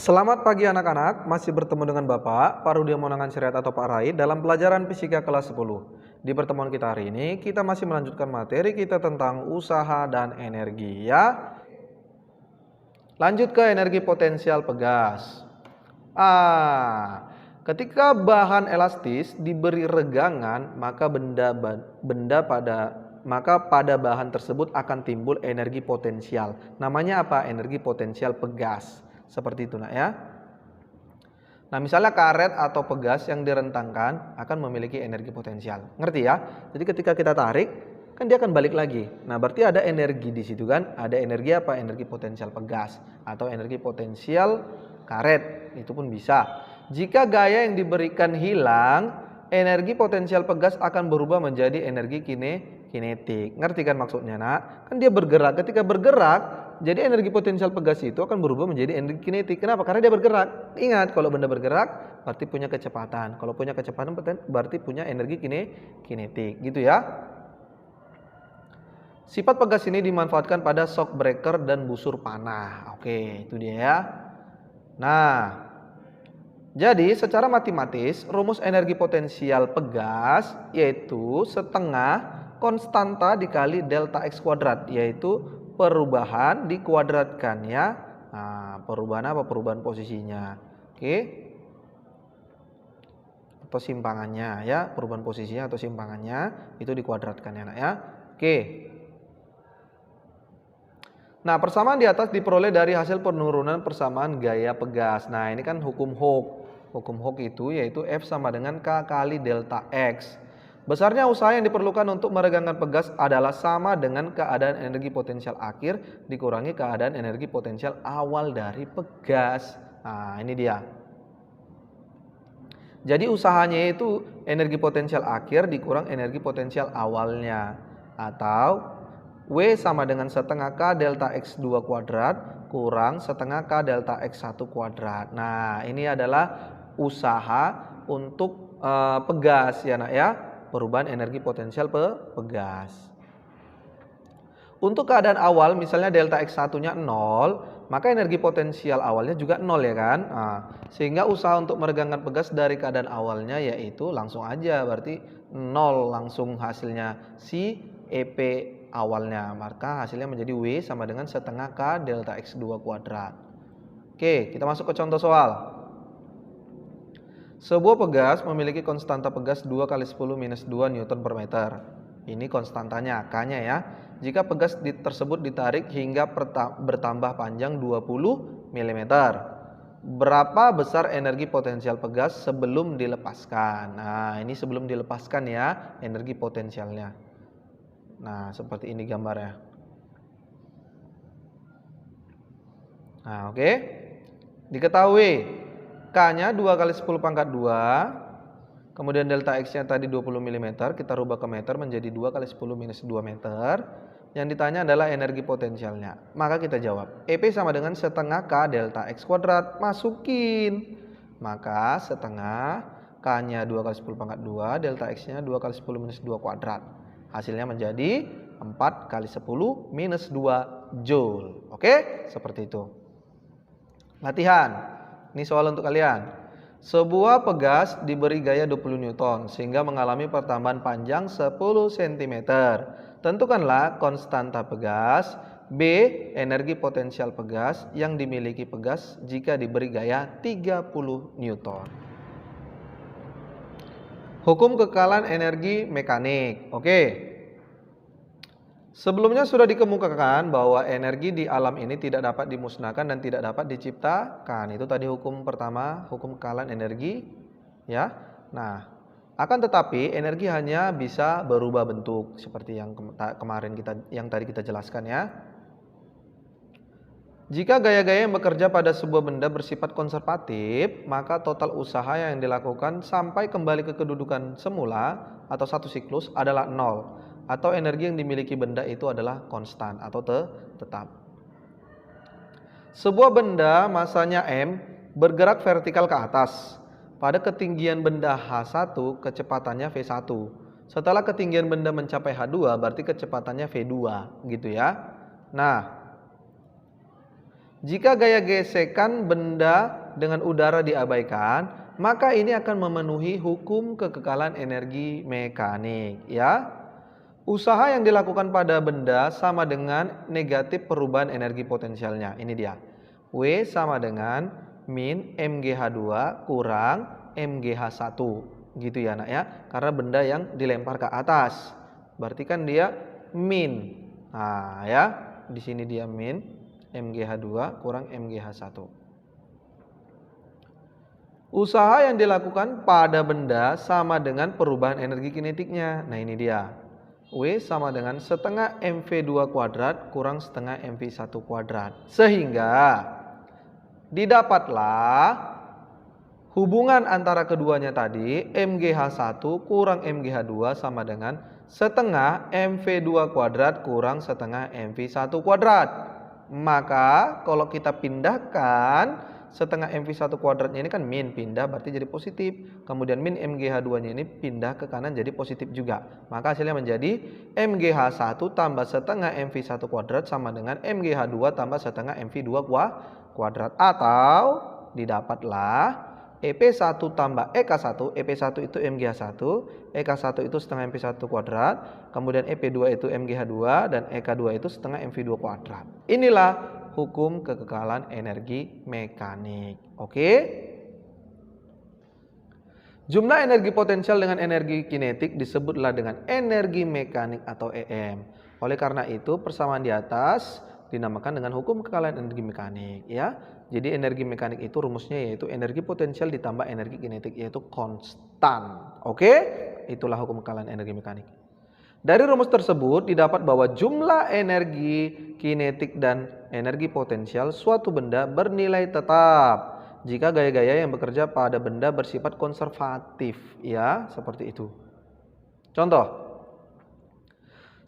Selamat pagi anak-anak, masih bertemu dengan Bapak, Pak Rudi Monangan Syariat atau Pak Rai dalam pelajaran Fisika kelas 10. Di pertemuan kita hari ini, kita masih melanjutkan materi kita tentang usaha dan energi ya. Lanjut ke energi potensial pegas. Ketika bahan elastis diberi regangan, maka pada bahan tersebut akan timbul energi potensial. Namanya apa? Energi potensial pegas. Seperti itu nak ya. Nah misalnya karet atau pegas yang direntangkan akan memiliki energi potensial. Ngerti ya? Jadi ketika kita tarik kan dia akan balik lagi. Nah berarti ada energi di situ kan. Ada energi apa? Energi potensial pegas atau energi potensial karet. Itu pun bisa. Jika gaya yang diberikan hilang, energi potensial pegas akan berubah menjadi energi kinetik. Ngerti kan maksudnya nak? Kan dia bergerak. Ketika bergerak, jadi energi potensial pegas itu akan berubah menjadi energi kinetik. Kenapa? Karena dia bergerak. Ingat, kalau benda bergerak berarti punya kecepatan. Kalau punya kecepatan berarti punya energi kinetik. Gitu ya. Sifat pegas ini dimanfaatkan pada shock breaker dan busur panah. Oke, itu dia ya. Nah, jadi secara matematis rumus energi potensial pegas yaitu setengah konstanta dikali delta X kuadrat, yaitu perubahan dikuadratkan ya. Nah, perubahan apa? Perubahan posisinya. Oke. Atau simpangannya ya, perubahan posisinya atau simpangannya itu dikuadratkan ya nak ya. Oke. Nah, persamaan di atas diperoleh dari hasil penurunan persamaan gaya pegas. Nah, ini kan hukum Hooke. Hukum Hooke itu yaitu F sama dengan K kali delta X. Besarnya usaha yang diperlukan untuk meregangkan pegas adalah sama dengan keadaan energi potensial akhir dikurangi keadaan energi potensial awal dari pegas. Nah, ini dia. Jadi usahanya itu energi potensial akhir dikurang energi potensial awalnya. Atau W sama dengan setengah K delta X2 kuadrat kurang setengah K delta X1 kuadrat. Nah, ini adalah usaha untuk pegas ya nak ya. Perubahan energi potensial pegas. Untuk keadaan awal misalnya delta X1-nya 0, maka energi potensial awalnya juga 0 ya kan. Nah, sehingga usaha untuk meregangkan pegas dari keadaan awalnya yaitu langsung aja berarti 0 langsung hasilnya si EP awalnya. Maka hasilnya menjadi W sama dengan setengah K delta X2 kuadrat. Oke, kita masuk ke contoh soal. Sebuah pegas memiliki konstanta pegas 2 kali 10 minus 2 Newton per meter. Ini konstantanya, K-nya ya. Jika pegas tersebut ditarik hingga bertambah panjang 20 mm. Berapa besar energi potensial pegas sebelum dilepaskan? Nah, ini sebelum dilepaskan ya, energi potensialnya. Nah, seperti ini gambarnya. Nah, oke. Diketahui K-nya 2 kali 10 pangkat 2. Kemudian delta X-nya tadi 20 mm. Kita rubah ke meter menjadi 2 kali 10 minus 2 meter. Yang ditanya adalah energi potensialnya. Maka kita jawab. EP sama dengan setengah K delta X kuadrat. Masukin. Maka setengah K-nya 2 kali 10 pangkat 2. Delta X-nya 2 kali 10 minus 2 kuadrat. Hasilnya menjadi 4 kali 10 minus 2 Joule. Oke? Seperti itu. Latihan. Ini soal untuk kalian. Sebuah pegas diberi gaya 20 Newton sehingga mengalami pertambahan panjang 10 cm. Tentukanlah konstanta pegas, B energi potensial pegas yang dimiliki pegas jika diberi gaya 30 Newton. Hukum kekekalan energi mekanik. Oke. Sebelumnya sudah dikemukakan bahwa energi di alam ini tidak dapat dimusnahkan dan tidak dapat diciptakan. Itu tadi hukum pertama, hukum kekekalan energi ya. Nah, akan tetapi energi hanya bisa berubah bentuk seperti yang tadi kita jelaskan ya. Jika gaya-gaya yang bekerja pada sebuah benda bersifat konservatif, maka total usaha yang dilakukan sampai kembali ke kedudukan semula atau satu siklus adalah 0. Atau energi yang dimiliki benda itu adalah konstan atau tetap. Sebuah benda masanya M bergerak vertikal ke atas. Pada ketinggian benda H1 kecepatannya V1. Setelah ketinggian benda mencapai H2 berarti kecepatannya V2 gitu ya. Nah, Jika gaya gesekan benda dengan udara diabaikan, maka ini akan memenuhi hukum kekekalan energi mekanik, ya. Usaha yang dilakukan pada benda sama dengan negatif perubahan energi potensialnya. Ini dia. W sama dengan min mgh2 kurang mgh1. Gitu ya, Nak ya. Karena benda yang dilempar ke atas. Berarti kan dia min. Nah, ya. Di sini dia min mgh2 kurang mgh1. Usaha yang dilakukan pada benda sama dengan perubahan energi kinetiknya. Nah, ini dia. W sama dengan setengah mv2 kuadrat kurang setengah mv1 kuadrat. Sehingga didapatlah hubungan antara keduanya tadi, mgh1 kurang mgh2 sama dengan setengah mv2 kuadrat kurang setengah mv1 kuadrat. Maka kalau kita pindahkan setengah mv1 kuadratnya ini kan min, pindah berarti jadi positif. Kemudian min mgh2 nya ini pindah ke kanan jadi positif juga. Maka hasilnya menjadi mgh1 tambah setengah mv1 kuadrat sama dengan mgh2 tambah setengah mv2 kuadrat. Atau didapatlah EP1 tambah EK1, EP1 itu MGH1, EK1 itu setengah MP1 kuadrat, kemudian EP2 itu MGH2, dan EK2 itu setengah MV2 kuadrat. Inilah hukum kekekalan energi mekanik. Oke? Jumlah energi potensial dengan energi kinetik disebutlah dengan energi mekanik atau EM. Oleh karena itu, persamaan di atas dinamakan dengan hukum kekekalan energi mekanik, ya. Jadi energi mekanik itu rumusnya yaitu energi potensial ditambah energi kinetik, yaitu konstan. Oke? Itulah hukum kekekalan energi mekanik. Dari rumus tersebut didapat bahwa jumlah energi kinetik dan energi potensial suatu benda bernilai tetap jika gaya-gaya yang bekerja pada benda bersifat konservatif, ya, seperti itu. Contoh,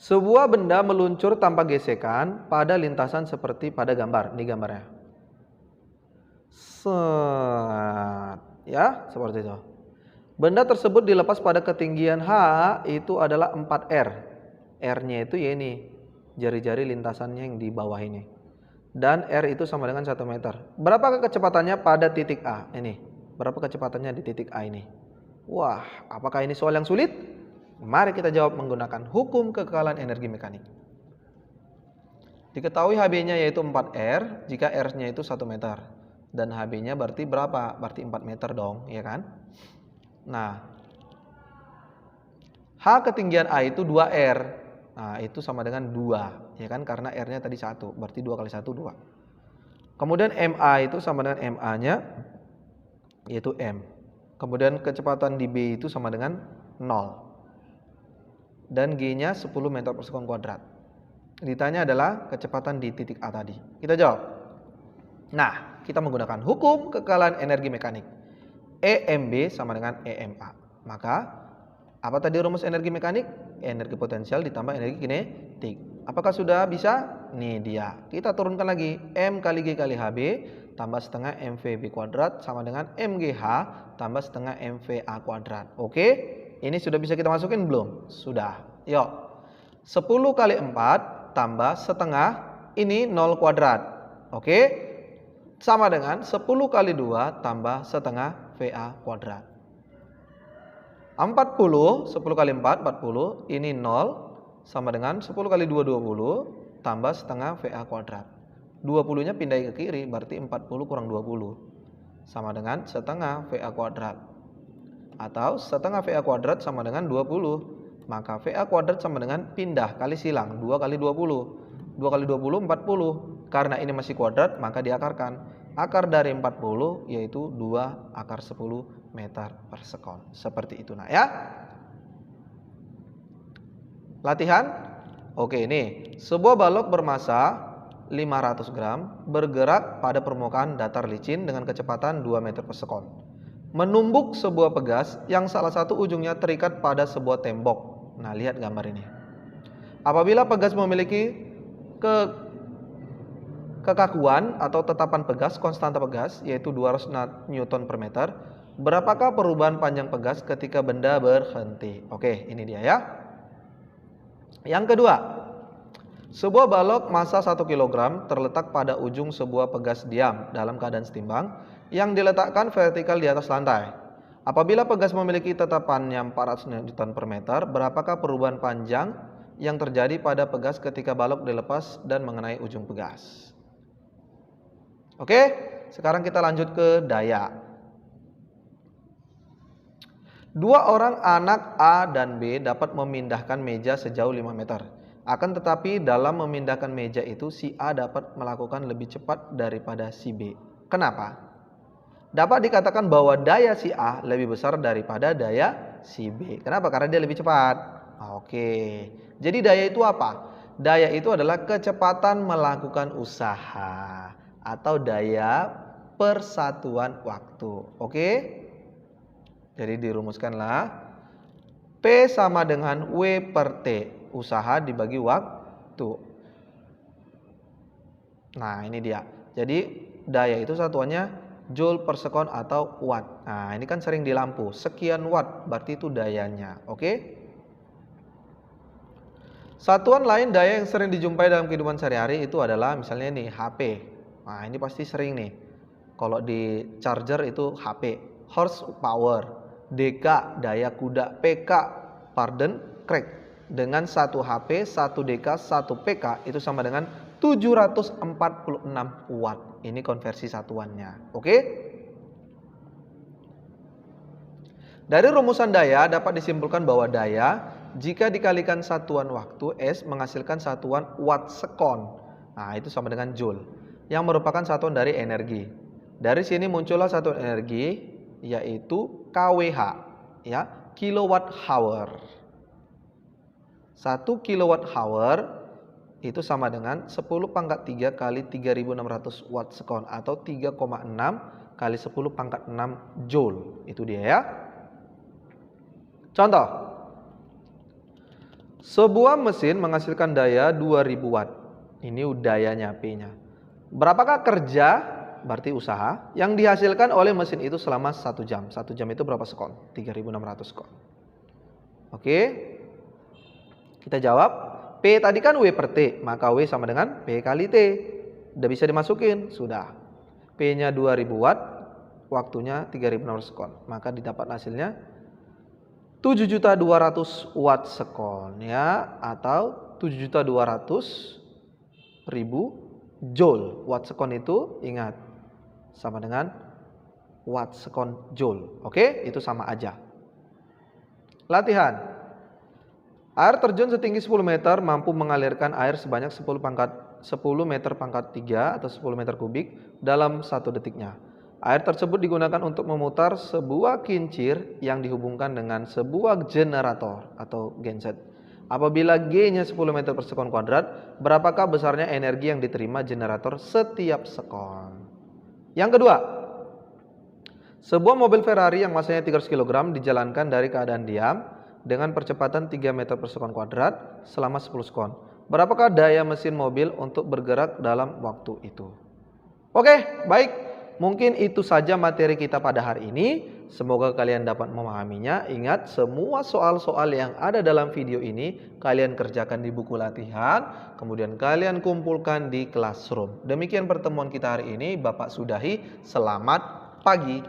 sebuah benda meluncur tanpa gesekan pada lintasan seperti pada gambar. Ini gambarnya. Ya, seperti itu. Benda tersebut dilepas pada ketinggian H itu adalah 4R. R-nya itu ya ini, jari-jari lintasannya yang di bawah ini. Dan R itu sama dengan 1 meter. Berapa kecepatannya pada titik A? Ini. Berapa kecepatannya di titik A ini? Wah, apakah ini soal yang sulit? Mari kita jawab menggunakan hukum kekekalan energi mekanik. Diketahui HB-nya yaitu 4R jika R-nya itu 1 meter. Dan HB-nya berarti berapa? Berarti 4 meter dong, ya kan? Nah, H ketinggian A itu 2R. Nah, itu sama dengan 2, ya kan? Karena R-nya tadi 1, berarti 2 kali 1, 2. Kemudian MA itu sama dengan MA-nya, yaitu M. Kemudian kecepatan di B itu sama dengan 0. Dan G-nya 10 meter per sekon kuadrat. Ditanya adalah kecepatan di titik A tadi. Kita jawab. Nah, kita menggunakan hukum kekekalan energi mekanik. EMB sama dengan EMA. Maka, apa tadi rumus energi mekanik? Energi potensial ditambah energi kinetik. Apakah sudah bisa? Nih dia. Kita turunkan lagi. M kali G kali HB tambah setengah MVB kuadrat sama dengan MGH tambah setengah MVA kuadrat. Oke? Ini sudah bisa kita masukin belum? Sudah. Yuk. 10 kali 4 tambah setengah ini 0 kuadrat. Oke? Sama dengan 10 kali 2 tambah setengah VA kuadrat. 40, 10 kali 4, 40. Ini 0 sama dengan 10 kali 2, 20 tambah setengah VA kuadrat. 20-nya pindah ke kiri, berarti 40 kurang 20. Sama dengan setengah VA kuadrat. Atau setengah VA kuadrat sama dengan 20. Maka VA kuadrat sama dengan pindah kali silang, 2 kali 20. 2 kali 20, 40. Karena ini masih kuadrat, maka diakarkan. Akar dari 40 yaitu 2 akar 10 meter per sekon. Seperti itu, nak ya. Latihan. Oke, ini. Sebuah balok bermasa 500 gram bergerak pada permukaan datar licin dengan kecepatan 2 meter per sekon. Menumbuk sebuah pegas yang salah satu ujungnya terikat pada sebuah tembok. Nah, lihat gambar ini. Apabila pegas memiliki kekakuan atau tetapan pegas, konstanta pegas, yaitu 200 Newton per meter, berapakah perubahan panjang pegas ketika benda berhenti? Oke, ini dia ya. Yang kedua, Sebuah balok massa 1 kg terletak pada ujung sebuah pegas diam dalam keadaan setimbang yang diletakkan vertikal di atas lantai. Apabila pegas memiliki tetapannya 400 Newton per meter, berapakah perubahan panjang yang terjadi pada pegas ketika balok dilepas dan mengenai ujung pegas? Oke, sekarang kita lanjut ke daya. Dua orang anak A dan B dapat memindahkan meja sejauh 5 meter. Akan tetapi dalam memindahkan meja itu si A dapat melakukan lebih cepat daripada si B. Kenapa? Dapat dikatakan bahwa daya si A lebih besar daripada daya si B. Kenapa? Karena dia lebih cepat. Oke. Jadi daya itu apa? Daya itu adalah kecepatan melakukan usaha atau daya persatuan waktu. Oke? Jadi dirumuskanlah P sama dengan W per T. Usaha dibagi waktu. Nah ini dia. Jadi daya itu satuannya joule per sekon atau watt. Nah ini kan sering di lampu. Sekian watt berarti itu dayanya. Oke. Satuan lain daya yang sering dijumpai dalam kehidupan sehari-hari itu adalah misalnya nih HP. Nah ini pasti sering nih. Kalau di charger itu HP. Horsepower. DK daya kuda. PK pardon crack. Dengan 1 HP, 1 DK, 1 PK itu sama dengan 746 watt. Ini konversi satuannya. Oke? Dari rumusan daya dapat disimpulkan bahwa daya jika dikalikan satuan waktu S menghasilkan satuan watt sekon. Nah, itu sama dengan joule yang merupakan satuan dari energi. Dari sini muncullah satuan energi yaitu kWh, ya, kilowatt hour. 1 kWh itu sama dengan 10 pangkat 3 kali 3600 watt sekon atau 3,6 kali 10 pangkat 6 joule. Itu dia ya. Contoh. Sebuah mesin menghasilkan daya 2000 watt. Ini dayanya P-nya. Berapakah kerja, berarti usaha, yang dihasilkan oleh mesin itu selama 1 jam? 1 jam itu berapa sekon? 3600 sekon. Oke. Kita jawab, P tadi kan W per T, maka W sama dengan P kali T. Udah bisa dimasukin? Sudah. P-nya 2000 watt, waktunya 3600 sekon. Maka didapat hasilnya 7.200.000 watt sekon ya, atau 7.200.000 joule. Watt sekon itu ingat sama dengan watt sekon joule. Oke, itu sama aja. Latihan. Air terjun setinggi 10 meter mampu mengalirkan air sebanyak 10 meter pangkat 3 atau 10 meter kubik dalam 1 detiknya. Air tersebut digunakan untuk memutar sebuah kincir yang dihubungkan dengan sebuah generator atau genset. Apabila G-nya 10 meter per sekon kuadrat, berapakah besarnya energi yang diterima generator setiap sekon? Yang kedua, sebuah mobil Ferrari yang masanya 300 kg dijalankan dari keadaan diam dengan percepatan 3 meter per sekon kuadrat selama 10 sekon. Berapakah daya mesin mobil untuk bergerak dalam waktu itu? Oke, baik. Mungkin itu saja materi kita pada hari ini. Semoga kalian dapat memahaminya. Ingat, semua soal-soal yang ada dalam video ini kalian kerjakan di buku latihan, kemudian kalian kumpulkan di classroom. Demikian pertemuan kita hari ini. Bapak sudahi. Selamat pagi.